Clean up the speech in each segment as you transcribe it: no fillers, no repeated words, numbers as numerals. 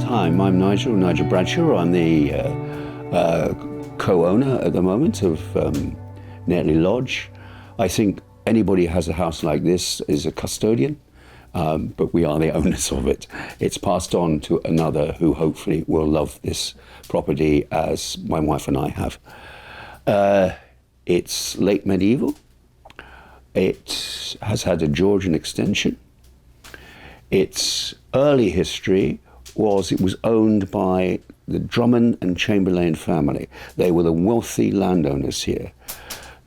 Hi, I'm Nigel Bradshaw. I'm the co-owner at the moment of Netley Lodge. I think anybody who has a house like this is a custodian, but we are the owners of it. It's passed on to another who hopefully will love this property as my wife and I have. It's late medieval. It has had a Georgian extension. Its early history was it was owned by the Drummond and Chamberlain family. They were the wealthy landowners here.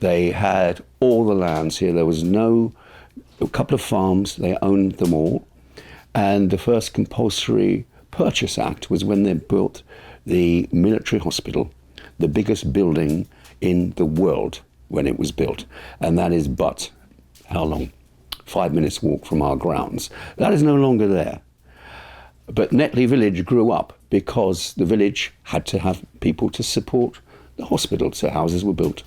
They had all the lands here. There was a couple of farms, they owned them all. And the first compulsory purchase act was when they built the military hospital, the biggest building in the world when it was built. And that is how long? 5 minutes walk from our grounds. That is no longer there. But Netley Village grew up because the village had to have people to support the hospital, so houses were built.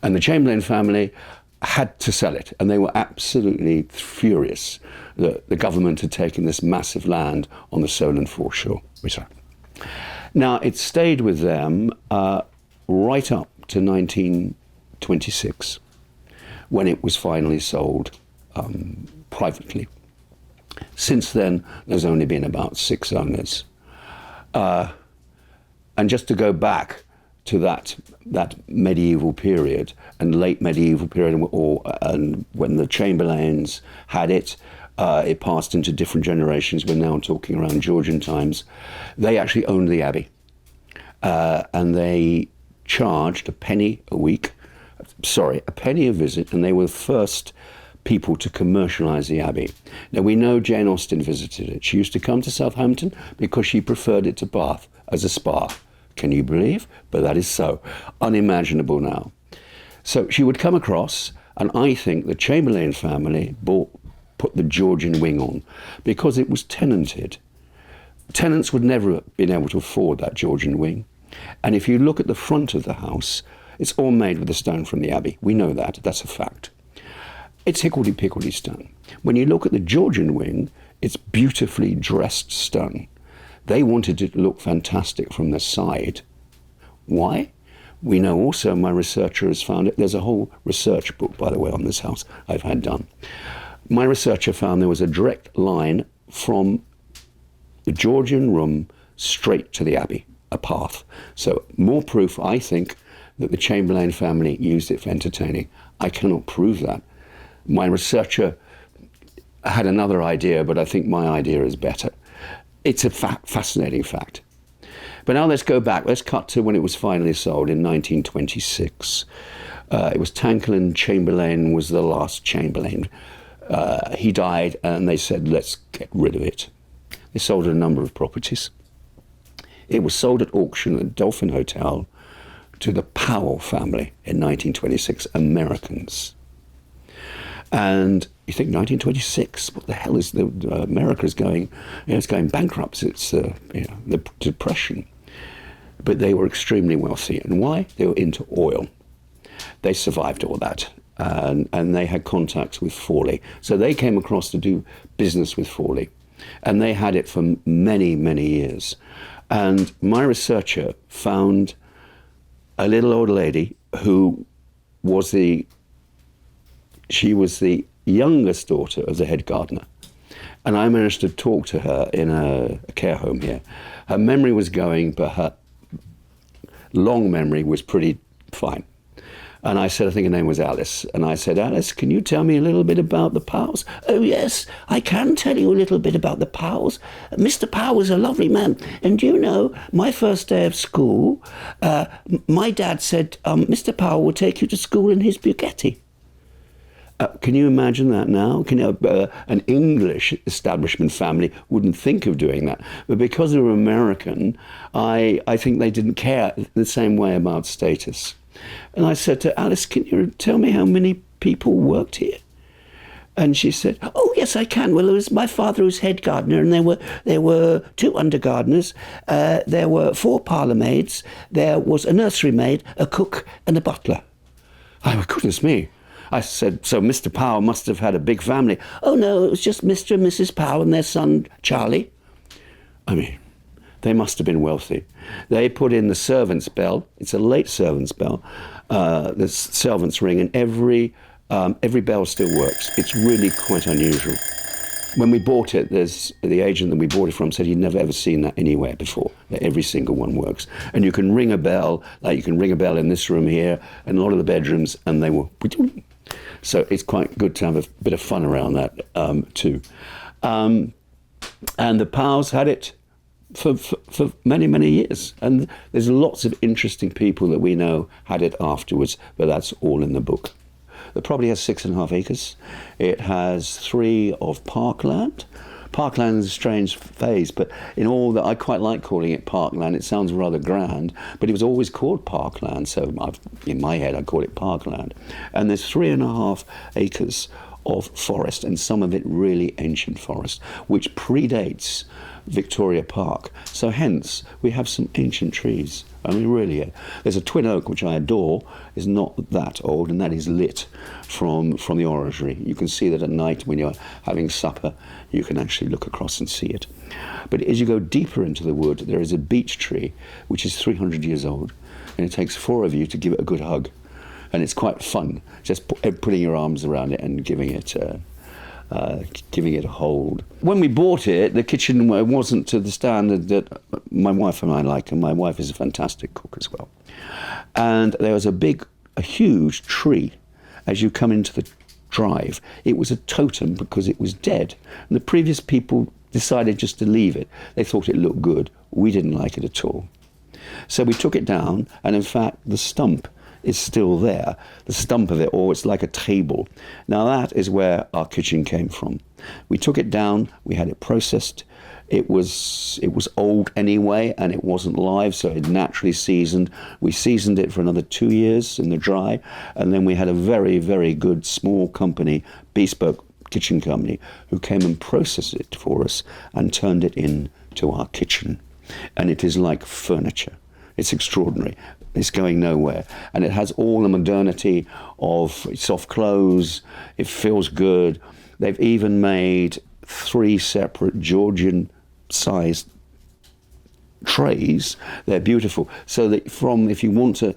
And the Chamberlain family had to sell it, and they were absolutely furious that the government had taken this massive land on the Solent foreshore. Now, it stayed with them right up to 1926, when it was finally sold privately. Since then, there's only been about 6 owners. And just to go back to that medieval period and late medieval period, and when the Chamberlains had it, it passed into different generations. We're now talking around Georgian times. They actually owned the abbey, and they charged a penny a visit, and they were the first people to commercialise the abbey. Now, we know Jane Austen visited it. She used to come to Southampton because she preferred it to Bath as a spa. Can you believe? But that is so unimaginable now. So she would come across, and I think the Chamberlain family put the Georgian wing on because it was tenanted. Tenants would never have been able to afford that Georgian wing. And if you look at the front of the house, it's all made with the stone from the abbey. We know that. That's a fact. It's hickledy-pickledy stone. When you look at the Georgian wing, it's beautifully dressed stone. They wanted it to look fantastic from the side. Why? We know also, my researcher has found it. There's a whole research book, by the way, on this house I've had done. My researcher found there was a direct line from the Georgian room straight to the abbey, a path. So more proof, I think, that the Chamberlain family used it for entertaining. I cannot prove that. My researcher had another idea, but I think my idea is better. It's a fascinating fact. But now let's go back. Let's cut to when it was finally sold in 1926. It was Tankerland Chamberlain was the last Chamberlain. He died, and they said, let's get rid of it. They sold a number of properties. It was sold at auction at Dolphin Hotel to the Powell family in 1926, Americans. And you think 1926, what the hell is America's going? It's going bankrupt. It's the Depression. But they were extremely wealthy, and why? They were into oil. They survived all that, and they had contacts with Fawley, so they came across to do business with Fawley, and they had it for many, many years. And my researcher found a little old lady who was she was the youngest daughter of the head gardener. And I managed to talk to her in a care home here. Her memory was going, but her long memory was pretty fine. And I said, I think her name was Alice. And I said, Alice, can you tell me a little bit about the Powells? Oh, yes, I can tell you a little bit about the Powells. Mr. Powell was a lovely man. And you know, my first day of school, my dad said, Mr. Powell will take you to school in his Bugatti. Can you imagine that now? An English establishment family wouldn't think of doing that. But because they were American, I think they didn't care the same way about status. And I said to Alice, can you tell me how many people worked here? And she said, oh, yes, I can. Well, it was my father who's head gardener, and there were 2 under gardeners, there were 4 parlour maids, there was a nursery maid, a cook, and a butler. Oh, goodness me. I said, so Mr. Powell must have had a big family. Oh, no, it was just Mr. and Mrs. Powell and their son, Charlie. I mean, They must have been wealthy. They put in the servant's bell. It's a late servant's bell, the servant's ring, and every bell still works. It's really quite unusual. When we bought it, the agent that we bought it from said he'd never ever seen that anywhere before, that every single one works. And you can ring a bell, like you can ring a bell in this room here, and a lot of the bedrooms, and they will. So it's quite good to have a bit of fun around that too. And the Powells had it for many, many years. And there's lots of interesting people that we know had it afterwards, but that's all in the book. It probably has 6.5 acres. It has 3 of parkland. Parkland is a strange phase, but in all that, I quite like calling it parkland. It sounds rather grand, but it was always called parkland, so in my head I call it parkland. And there's 3.5 acres of forest, and some of it really ancient forest, which predates Victoria Park. So hence, we have some ancient trees. I mean, really, there's a twin oak, which I adore, is not that old, and that is lit from the orangery. You can see that at night when you're having supper, you can actually look across and see it. But as you go deeper into the wood, there is a beech tree, which is 300 years old, and it takes 4 of you to give it a good hug. And it's quite fun, just putting your arms around it and giving it a hold. When we bought it, the kitchen wasn't to the standard that my wife and I like, and my wife is a fantastic cook as well. And there was a huge tree as you come into the drive. It was a totem because it was dead. And the previous people decided just to leave it. They thought it looked good. We didn't like it at all. So we took it down, and in fact, the stump is still there, the stump of it, or it's like a table. Now that is where our kitchen came from. We took it down, we had it processed. It was old anyway, and it wasn't live, so it naturally seasoned. We seasoned it for another 2 years in the dry, and then we had a very, very good small company, bespoke kitchen company, who came and processed it for us and turned it into our kitchen. And it is like furniture. It's extraordinary. It's going nowhere. And it has all the modernity of soft close. It feels good. They've even made 3 separate Georgian-sized trays. They're beautiful. So that if you want to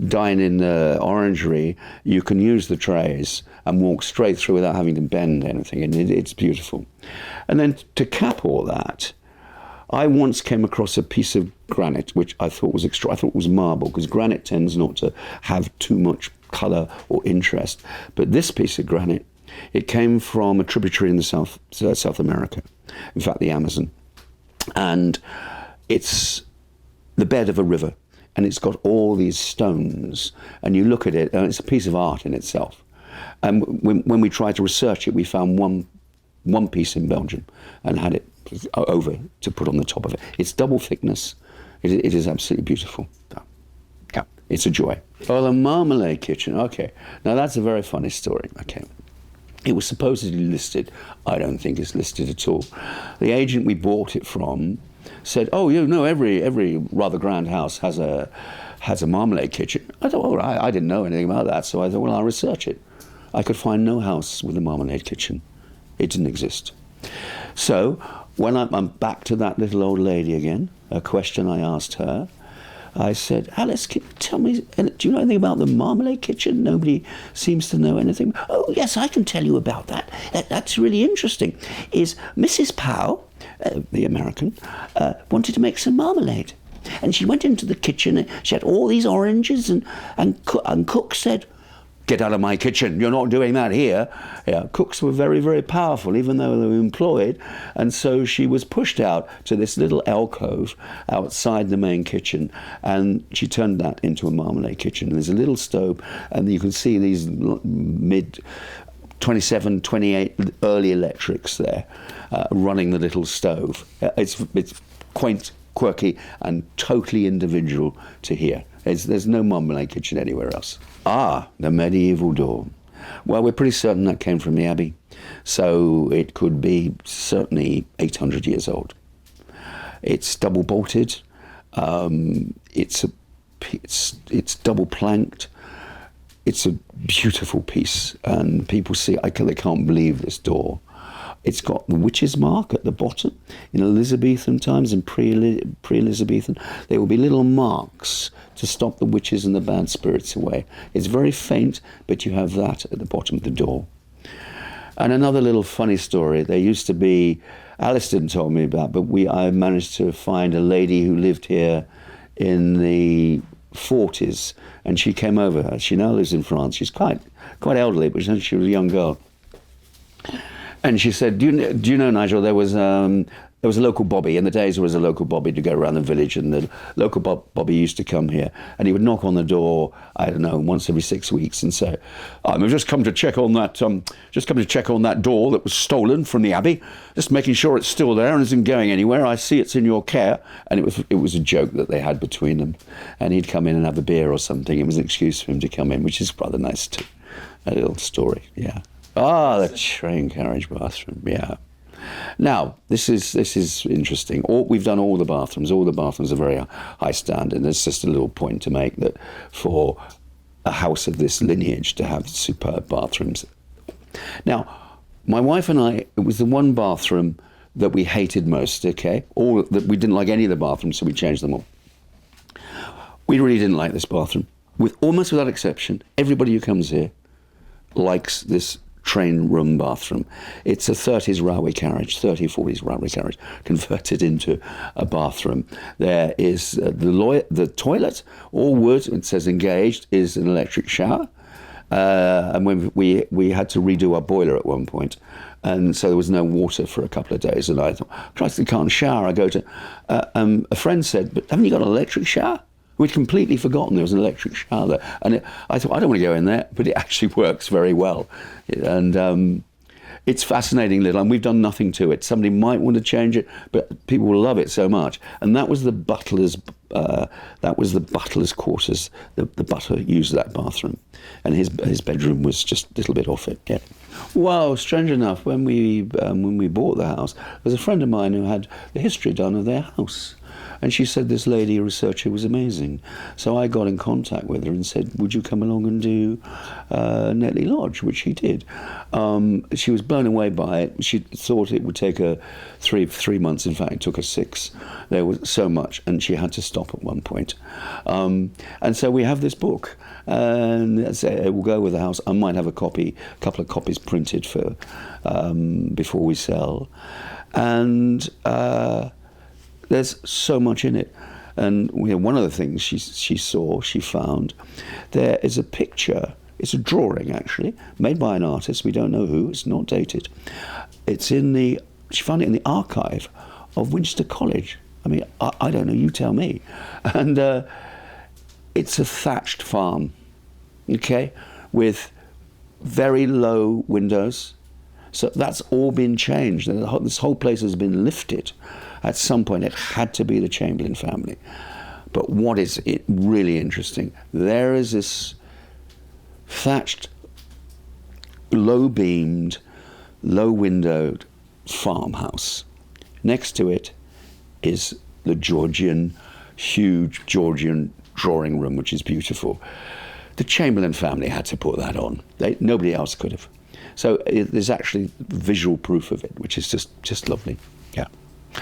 dine in the orangery, you can use the trays and walk straight through without having to bend anything. And it's beautiful. And then to cap all that, I once came across a piece of granite, which I thought was I thought it was marble, because granite tends not to have too much colour or interest. But this piece of granite, it came from a tributary in the South America, in fact, the Amazon. And it's the bed of a river, and it's got all these stones. And you look at it, and it's a piece of art in itself. And when we tried to research it, we found one piece in Belgium and had it over to put on the top of it. It's double thickness. It is absolutely beautiful. Yeah, it's a joy. Oh, the marmalade kitchen. Okay, now that's a very funny story. Okay, it was supposedly listed. I don't think it's listed at all. The agent we bought it from said, "Oh, you know, every rather grand house has a marmalade kitchen." I thought, "Oh, I didn't know anything about that," so I thought, "Well, I'll research it." I could find no house with a marmalade kitchen. It didn't exist. So when I'm back to that little old lady again, a question I asked her, I said, "Alice, tell me, do you know anything about the marmalade kitchen? Nobody seems to know anything." "Oh, yes, I can tell you about that. That's really interesting. Is Mrs. Powell, the American, wanted to make some marmalade. And she went into the kitchen, and she had all these oranges, and cook said, 'Get out of my kitchen, you're not doing that here.'" Yeah, cooks were very, very powerful, even though they were employed. And so she was pushed out to this little alcove outside the main kitchen, and she turned that into a marmalade kitchen. And there's a little stove, and you can see these mid-27, 28 early electrics there running the little stove. It's quaint, quirky, and totally individual to here. There's no marmalade kitchen anywhere else. The medieval door. Well, we're pretty certain that came from the Abbey, so it could be certainly 800 years old. It's double bolted. It's double planked. It's a beautiful piece, and people see they can't believe this door. It's got the witch's mark at the bottom. In Elizabethan times and pre-Elizabethan, there will be little marks to stop the witches and the bad spirits away. It's very faint, but you have that at the bottom of the door. And another little funny story, there used to be, Alice didn't tell me about, but I managed to find a lady who lived here in the 40s, and she came over. She now lives in France. She's quite elderly, but she was a young girl. And she said, do you know, Nigel, there was a local bobby. In the days there was a local bobby to go around the village, and the local bobby used to come here, and he would knock on the door, I don't know, once every 6 weeks, and say, I've just come to check on that door that was stolen from the Abbey, just making sure it's still there and isn't going anywhere. I see it's in your care. And it was a joke that they had between them. And he'd come in and have a beer or something. It was an excuse for him to come in, which is rather nice too. A little story, yeah. The train carriage bathroom, yeah. Now, this is interesting. We've done all the bathrooms. All the bathrooms are very high standard. There's just a little point to make that for a house of this lineage to have superb bathrooms. Now, my wife and I, it was the one bathroom that we hated most, okay? All that we didn't like any of the bathrooms, so we changed them all. We really didn't like this bathroom. Almost without exception, everybody who comes here likes this train room bathroom. It's a 30s railway carriage, 40s railway carriage, converted into a bathroom. There is the toilet, all wood, it says engaged, is an electric shower. And when we had to redo our boiler at one point, and so there was no water for a couple of days, and I thought, Christ, I can't shower. I go to, a friend said, but haven't you got an electric shower? We'd completely forgotten there was an electric shower there. And I thought, I don't want to go in there, but it actually works very well. And it's fascinating little, and we've done nothing to it. Somebody might want to change it, but people will love it so much. And that was the butler's quarters. The butler used that bathroom, and his bedroom was just a little bit off it. Yeah. Well, strange enough, when we bought the house, there was a friend of mine who had the history done of their house. And she said this lady researcher was amazing. So I got in contact with her and said, would you come along and do Netley Lodge, which she did. She was blown away by it. She thought it would take her three months. In fact, it took her 6. There was so much, and she had to stop at one point. And so we have this book, and it will go with the house. I might have a couple of copies printed for before we sell. And there's so much in it. And one of the things she found, there is a picture, it's a drawing actually, made by an artist, we don't know who, it's not dated. She found it in the archive of Winchester College. I mean, I don't know, you tell me. And it's a thatched farm, okay, with very low windows. So that's all been changed. This whole place has been lifted. At some point, it had to be the Chamberlain family. But what is it really interesting? There is this thatched, low-beamed, low-windowed farmhouse. Next to it is the huge Georgian drawing room, which is beautiful. The Chamberlain family had to put that on. Nobody else could have. So there's actually visual proof of it, which is just lovely. Yeah.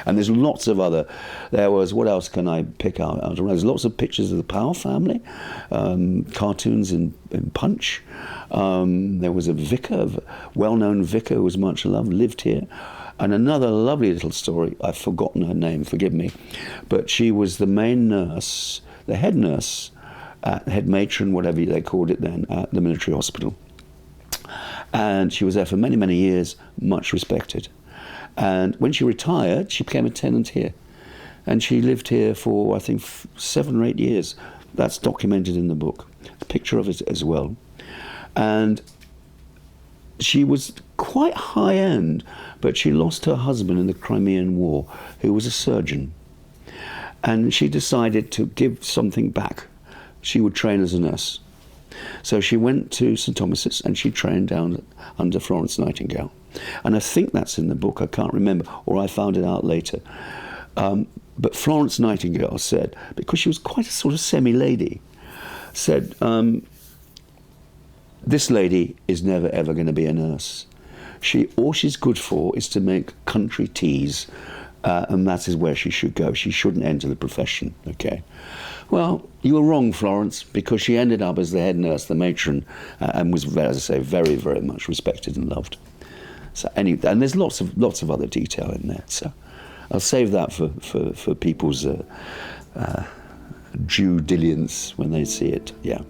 And there's lots of what else can I pick out? There's lots of pictures of the Power family, cartoons in Punch. There was a vicar, a well-known vicar who was much loved, lived here. And another lovely little story, I've forgotten her name, forgive me, but she was the main nurse, the head nurse, head matron, whatever they called it then, at the military hospital. And she was there for many, many years, much respected. And when she retired, she became a tenant here. And she lived here for, I think, 7 or 8 years. That's documented in the book. A picture of it as well. And she was quite high-end, but she lost her husband in the Crimean War, who was a surgeon. And she decided to give something back. She would train as a nurse. So she went to St Thomas's and she trained down under Florence Nightingale. And I think that's in the book, I can't remember, or I found it out later. But Florence Nightingale said, because she was quite a sort of semi-lady, said, this lady is never ever going to be a nurse. All she's good for is to make country teas, and that is where she should go. She shouldn't enter the profession, okay? Well, you were wrong, Florence, because she ended up as the head nurse, the matron, and was, as I say, very, very much respected and loved. So and there's lots of other detail in there. So I'll save that for people's due diligence when they see it. Yeah.